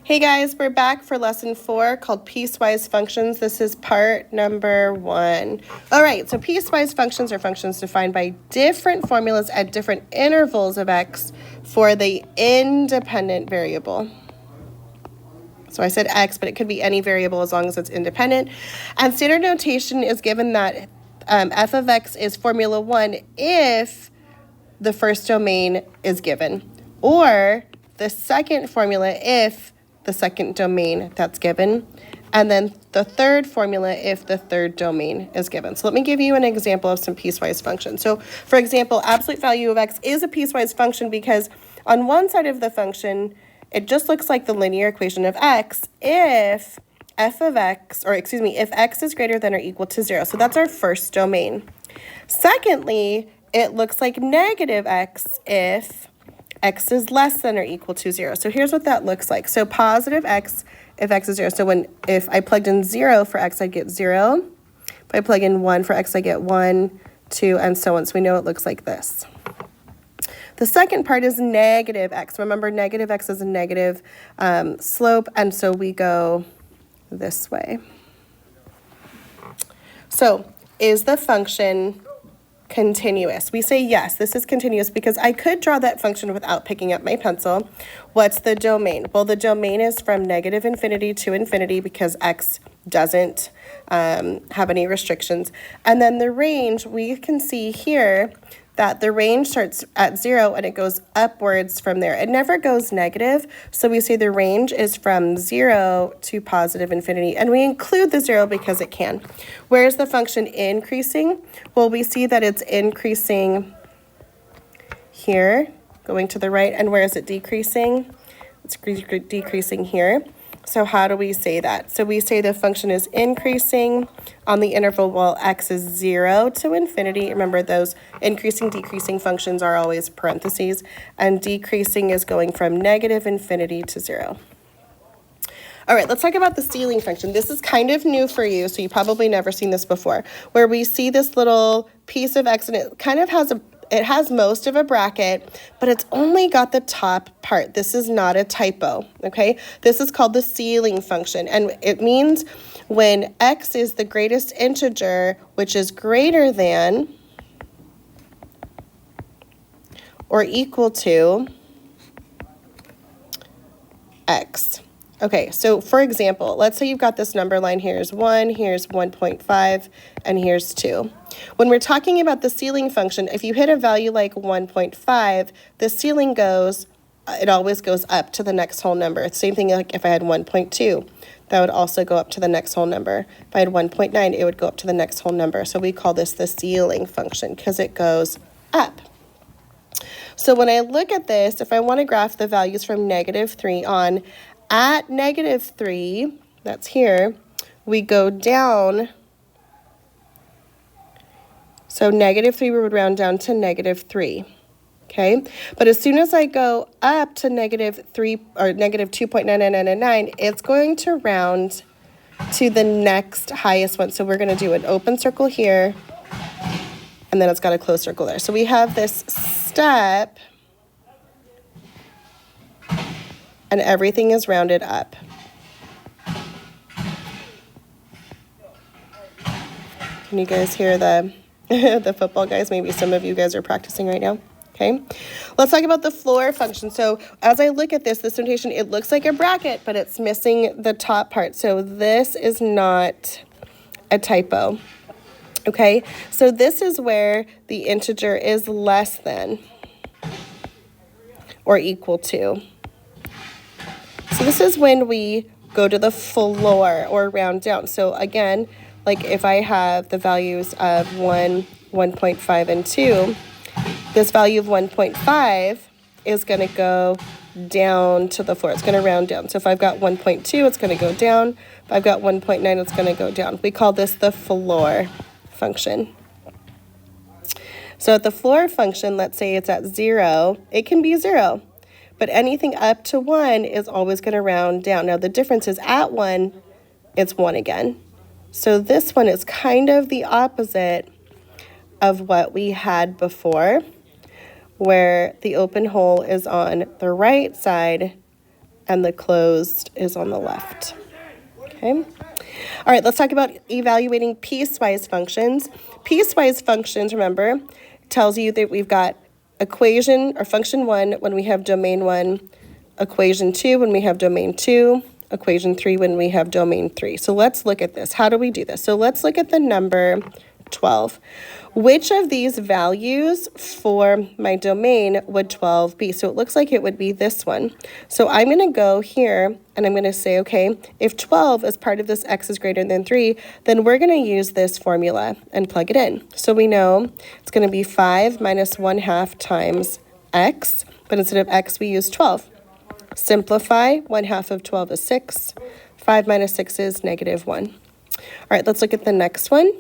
Hey guys, we're back for lesson 4 called piecewise functions. This is part number 1. All right, so piecewise functions are functions defined by different formulas at different intervals of x for the independent variable. So I said x, but it could be any variable as long as it's independent. And standard notation is given that f of x is formula 1 if the first domain is given, or the second formula if the second domain that's given, and then the third formula if the third domain is given. So let me give you an example of some piecewise functions. So for example, absolute value of x is a piecewise function because on one side of the function, it just looks like the linear equation of x if f of x, or excuse me, if x is greater than or equal to 0. So that's our first domain. Secondly, it looks like negative x if x is less than or equal to 0. So here's what that looks like. So positive x if x is 0. So if I plugged in 0 for x, I'd get 0. If I plug in 1 for x, I get 1, 2, and so on. So we know it looks like this. The second part is negative x. Remember, negative x is a negative slope, and so we go this way. So is the function continuous? We say yes, this is continuous because I could draw that function without picking up my pencil. What's the domain? Well, the domain is from negative infinity to infinity because x doesn't have any restrictions. And then the range, we can see here that the range starts at 0 and it goes upwards from there. It never goes negative, so we say the range is from 0 to positive infinity, and we include the 0 because it can. Where is the function increasing? Well, we see that it's increasing here, going to the right, and where is it decreasing? It's decreasing here. So how do we say that? So we say the function is increasing on the interval while x is 0 to infinity. Remember, those increasing, decreasing functions are always parentheses, and decreasing is going from negative infinity to 0. All right, let's talk about the ceiling function. This is kind of new for you, so you've probably never seen this before, where we see this little piece of x and it kind of has most of a bracket, but it's only got the top part. This is not a typo, okay? This is called the ceiling function, and it means when x is the greatest integer, which is greater than or equal to x. Okay, so for example, let's say you've got this number line. Here's 1, here's 1.5, and here's 2. When we're talking about the ceiling function, if you hit a value like 1.5, the ceiling it always goes up to the next whole number. Same thing like if I had 1.2, that would also go up to the next whole number. If I had 1.9, it would go up to the next whole number. So we call this the ceiling function because it goes up. So when I look at this, if I want to graph the values from -3 on, at -3, that's here, we go down. So -3 we would round down to -3, okay? But as soon as I go up to -3 or -2.9999, it's going to round to the next highest one. So we're going to do an open circle here, and then it's got a closed circle there. So we have this step, and everything is rounded up. Can you guys hear the football guys? Maybe some of you guys are practicing right now. Okay, let's talk about the floor function. So as I look at this notation, it looks like a bracket, but it's missing the top part. So this is not a typo. Okay, so this is where the integer is less than or equal to. So this is when we go to the floor or round down. So again, like if I have the values of 1, 1.5, and 2, this value of 1.5 is going to go down to the floor. It's going to round down. So if I've got 1.2, it's going to go down. If I've got 1.9, it's going to go down. We call this the floor function. So at the floor function, let's say it's at 0, it can be 0. But anything up to 1 is always going to round down. Now the difference is at 1, it's 1 again. So this one is kind of the opposite of what we had before, where the open hole is on the right side and the closed is on the left. Okay. All right, let's talk about evaluating piecewise functions. Piecewise functions, remember, tells you that we've got equation or function 1 when we have domain 1, equation 2 when we have domain 2, equation 3 when we have domain 3. So let's look at this. How do we do this? So let's look at the number 12. Which of these values for my domain would 12 be? So it looks like it would be this one. So I'm going to go here and I'm going to say, okay, if 12 is part of this x is greater than 3, then we're going to use this formula and plug it in. So we know it's going to be 5 minus 1/2 times x, but instead of x, we use 12. Simplify, 1/2 of 12 is 6. 5 minus 6 is -1. All right, let's look at the next one.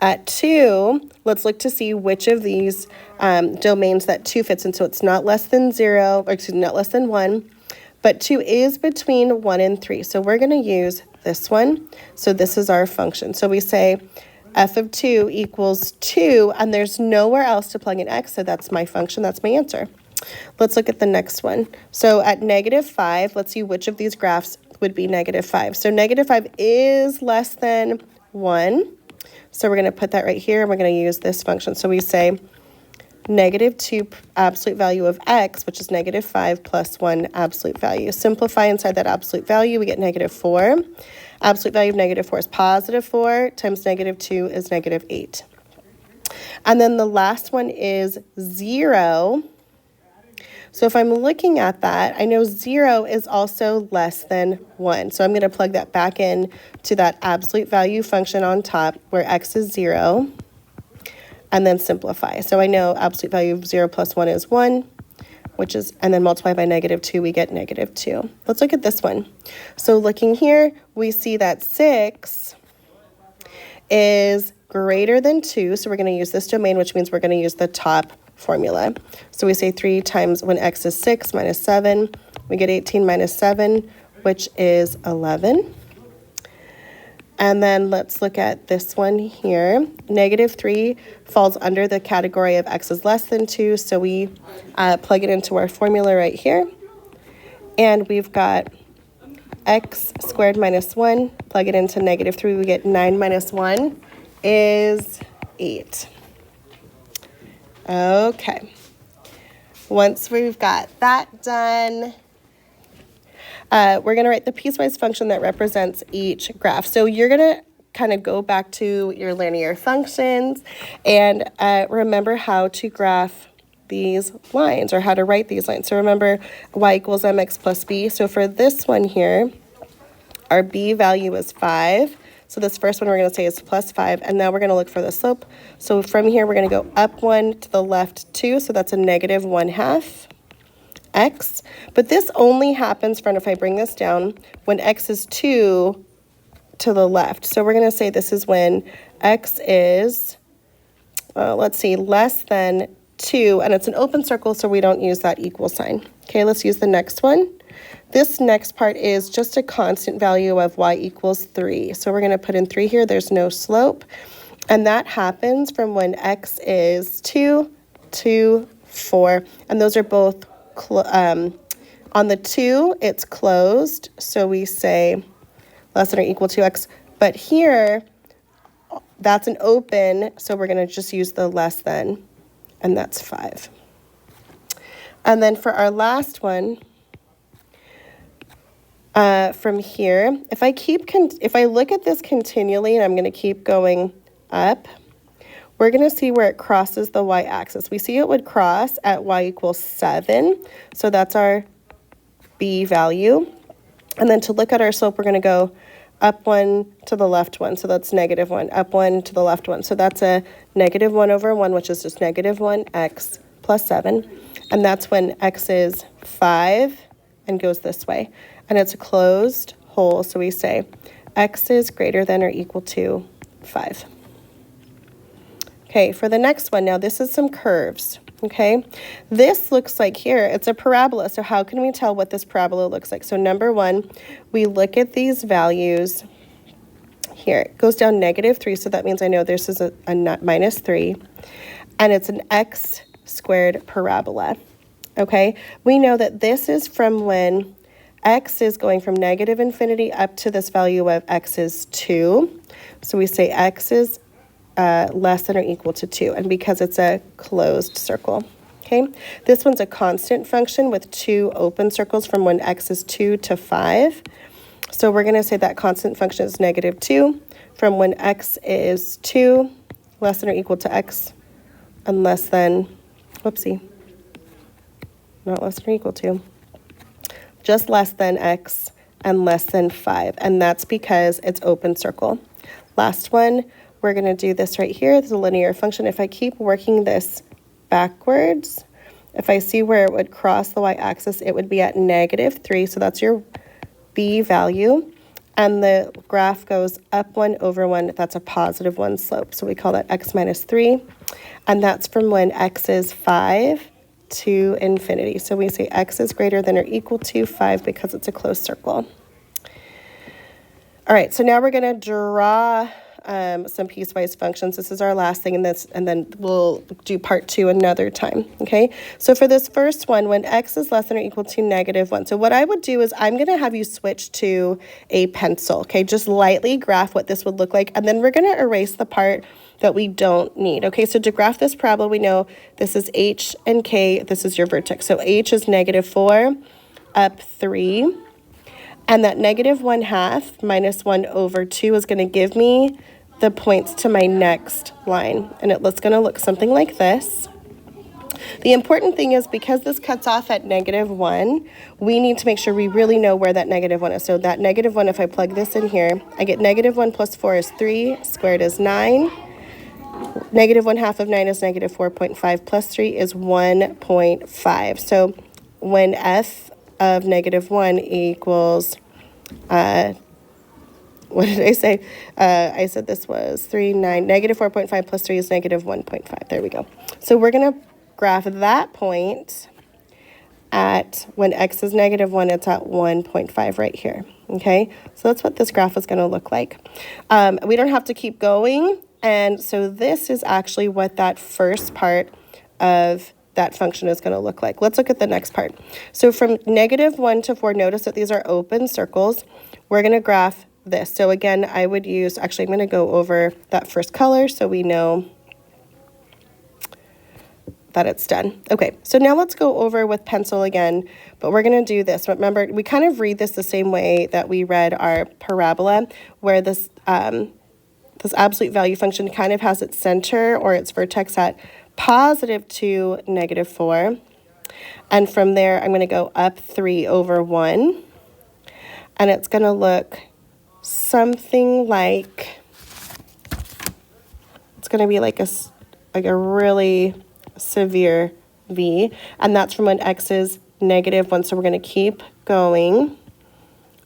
At 2, let's look to see which of these domains that 2 fits in. So it's not less than 0, or excuse me, not less than 1, but 2 is between 1 and 3. So we're going to use this one. So this is our function. So we say f of 2 equals 2, and there's nowhere else to plug in x, so that's my function, that's my answer. Let's look at the next one. So at -5, let's see which of these graphs would be -5. So -5 is less than 1. So we're going to put that right here, and we're going to use this function. So we say -2 absolute value of x, which is -5 plus 1 absolute value. Simplify inside that absolute value, we get -4. Absolute value of -4 is +4 times -2 is -8. And then the last one is 0. So if I'm looking at that, I know 0 is also less than 1. So I'm going to plug that back in to that absolute value function on top where x is 0, and then simplify. So I know absolute value of 0 plus 1 is 1, which is, and then multiply by -2, we get -2. Let's look at this one. So looking here, we see that 6 is greater than 2. So we're going to use this domain, which means we're going to use the top formula. So we say 3 times when x is 6 minus 7, we get 18 minus 7, which is 11. And then let's look at this one here. -3 falls under the category of x is less than 2, so we plug it into our formula right here. And we've got x squared minus 1, plug it into -3, we get 9 minus 1 is 8. Okay, once we've got that done, we're going to write the piecewise function that represents each graph. So you're going to kind of go back to your linear functions and remember how to graph these lines or how to write these lines. So remember y equals mx plus b. So for this one here, our b value is 5. So this first one we're going to say is plus 5, and now we're going to look for the slope. So from here, we're going to go up 1 to the left 2, so that's a -1/2 x. But this only happens, friend, if I bring this down, when x is 2 to the left. So we're going to say this is when x is, let's see, less than 2, and it's an open circle, so we don't use that equal sign. Okay, let's use the next one. This next part is just a constant value of y equals 3. So we're going to put in 3 here. There's no slope. And that happens from when x is 2 to 4. And those are both, on the 2, it's closed. So we say less than or equal to x. But here, that's an open. So we're going to just use the less than. And that's 5. And then for our last one, from here, if I look at this continually, and I'm going to keep going up, we're going to see where it crosses the y-axis. We see it would cross at y equals 7, so that's our b value. And then to look at our slope, we're going to go up 1 to the left 1, so that's -1, up 1 to the left 1. So that's a -1/1, which is just -1x plus 7. And that's when x is 5 and goes this way. And it's a closed hole, so we say x is greater than or equal to 5. Okay, for the next one, now this is some curves, okay? This looks like here, it's a parabola, so how can we tell what this parabola looks like? So number one, we look at these values here. It goes down -3, so that means I know this is a -3, and it's an x squared parabola. okay? We know that this is from when x is going from negative infinity up to this value of x is 2. So we say x is less than or equal to 2, and because it's a closed circle. Okay, this one's a constant function with 2 open circles from when x is 2 to 5. So we're going to say that constant function is negative 2 from when x is 2 less than or equal to x and less than, whoopsie, not less than or equal to, just less than x and less than 5. And that's because it's open circle. Last one, we're going to do this right here. This is a linear function. If I keep working this backwards, if I see where it would cross the y-axis, it would be at negative 3. So that's your b value. And the graph goes up 1 over 1. That's a positive 1 slope. So we call that x minus 3. And that's from when x is 5 to infinity. So we say x is greater than or equal to 5 because it's a closed circle. All right, so now we're going to draw some piecewise functions. This is our last thing in this, and then we'll do part 2 another time, okay? So for this first one, when x is less than or equal to negative 1. So what I would do is I'm going to have you switch to a pencil, okay? Just lightly graph what this would look like, and then we're going to erase the part that we don't need, okay? So to graph this parabola, we know this is h and k. This is your vertex. So h is negative 4, up 3. And that negative 1/2 minus 1 over 2 is going to give me the points to my next line. And it's going to look something like this. The important thing is because this cuts off at negative 1, we need to make sure we really know where that negative 1 is. So that negative 1, if I plug this in here, I get negative 1 plus 4 is 3, squared is 9. Negative 1/2 of 9 is negative 4.5 plus 3 is 1.5. So when f of negative 1 equals, what did I say? I said this was 3, 9, negative 4.5 plus 3 is negative 1.5. There we go. So we're going to graph that point at when x is negative 1, it's at 1.5 right here. Okay, so that's what this graph is going to look like. We don't have to keep going. And so this is actually what that first part of that function is going to look like. Let's look at the next part. So from negative 1 to 4, notice that these are open circles. We're going to graph this. So again, I would use, actually, I'm going to go over that first color so we know that it's done. Okay, so now let's go over with pencil again, but we're going to do this. Remember, we kind of read this the same way that we read our parabola, where this absolute value function kind of has its center or its vertex at positive 2, negative 4. And from there, I'm going to go up 3 over 1. And it's going to look something like, it's going to be like a really severe V. And that's from when x is negative 1. So we're going to keep going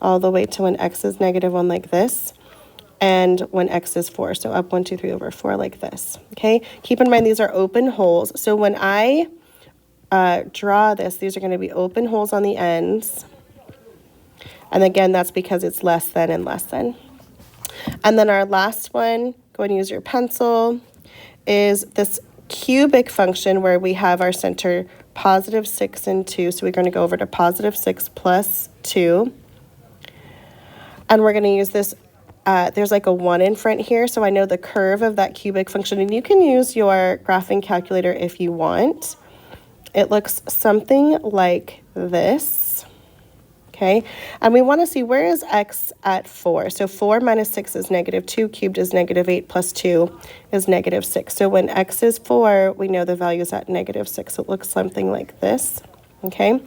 all the way to when x is negative 1 like this. And when x is 4, so up 1, 2, 3 over 4 like this, okay? Keep in mind these are open holes. So when I draw this, these are going to be open holes on the ends. And again, that's because it's less than and less than. And then our last one, go and use your pencil, is this cubic function where we have our center positive 6 and 2. So we're going to go over to positive 6 plus 2. And we're going to use this. There's like a 1 in front here, so I know the curve of that cubic function, and you can use your graphing calculator if you want. It looks something like this, okay? And we want to see where is x at 4. So 4 minus 6 is negative 2, cubed is negative 8, plus 2 is negative 6. So when x is 4, we know the value is at negative 6. It looks something like this, okay?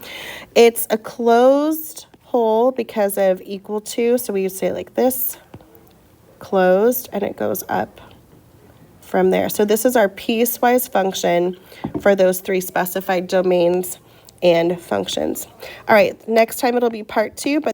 It's a closed hole because of equal to, so we would say like this. Closed, and it goes up from there. So this is our piecewise function for those 3 specified domains and functions. All right, next time it'll be part 2, but